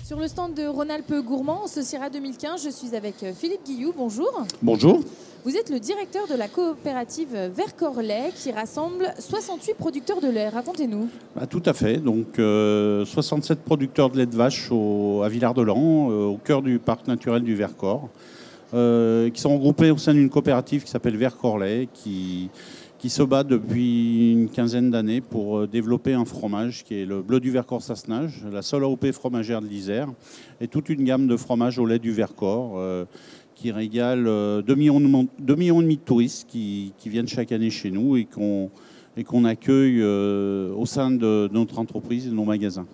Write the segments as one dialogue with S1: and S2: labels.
S1: Sur le stand de Rhône-Alpes Gourmand, ce CIRA 2015, je suis avec Philippe Guilloux. Bonjour.
S2: Bonjour.
S1: Vous êtes le directeur de la coopérative Vercors-Lait qui rassemble 68 producteurs de lait. Racontez-nous.
S2: Tout à fait. Donc, 67 producteurs de lait de vache à Villard-de-Lans, au cœur du parc naturel du Vercors, qui sont regroupés au sein d'une coopérative qui s'appelle Vercors-Lait, qui se bat depuis une quinzaine d'années pour développer un fromage qui est le bleu du Vercors-Sassenage, la seule AOP fromagère de l'Isère, et toute une gamme de fromages au lait du Vercors qui régale 2,5 millions de touristes qui viennent chaque année chez nous et qu'on accueille au sein de notre entreprise et de nos magasins.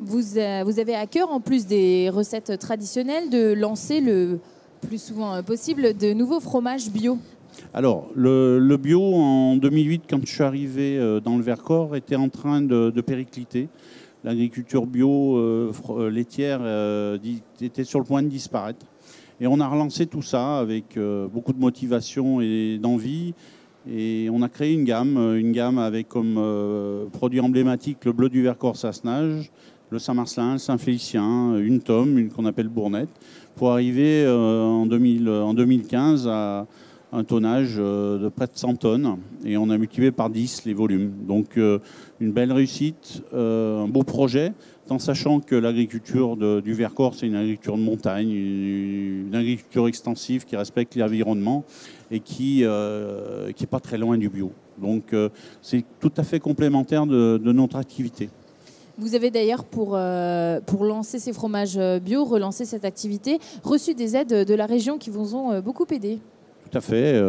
S1: Vous avez à cœur, en plus des recettes traditionnelles, de lancer le plus souvent possible de nouveaux fromages bio.
S2: Alors, le bio, en 2008, quand je suis arrivé dans le Vercors, était en train de péricliter. L'agriculture bio laitière était sur le point de disparaître. Et on a relancé tout ça avec beaucoup de motivation et d'envie. Et on a créé une gamme avec comme produit emblématique le bleu du Vercors-Sassenage, le Saint-Marcelin, le Saint-Félicien, une tome, qu'on appelle Bournette, pour arriver en 2015 à un tonnage de près de 100 tonnes. Et on a multiplié par 10 les volumes. Donc une belle réussite, un beau projet, en sachant que l'agriculture du Vercors, c'est une agriculture de montagne, une agriculture extensive qui respecte l'environnement et qui n'est pas très loin du bio. Donc c'est tout à fait complémentaire de notre activité.
S1: Vous avez d'ailleurs, pour lancer ces fromages bio, relancer cette activité, reçu des aides de la région qui vous ont beaucoup aidé.
S2: Tout à fait.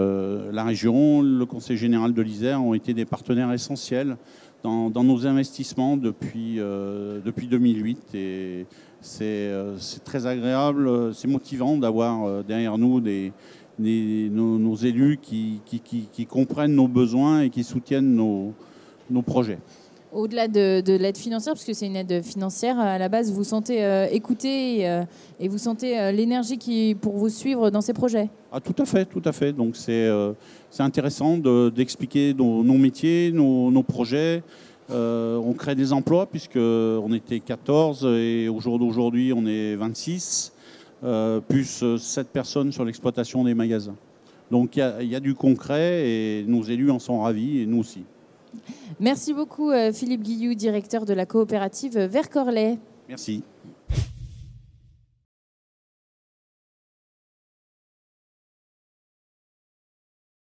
S2: La région, le Conseil général de l'Isère ont été des partenaires essentiels dans nos investissements depuis 2008. Et c'est très agréable, c'est motivant d'avoir derrière nous nos élus qui comprennent nos besoins et qui soutiennent nos projets.
S1: Au-delà de l'aide financière, parce que c'est une aide financière, à la base, vous sentez écouté et vous sentez l'énergie pour vous suivre dans ces projets?
S2: Tout à fait, tout à fait. Donc c'est intéressant d'expliquer nos métiers, nos projets. On crée des emplois puisqu'on était 14 et aujourd'hui on est 26, plus 7 personnes sur l'exploitation des magasins. Donc il y a du concret et nos élus en sont ravis et nous aussi.
S1: Merci beaucoup Philippe Guilloux, directeur de la coopérative Vercors-Lait.
S2: Merci.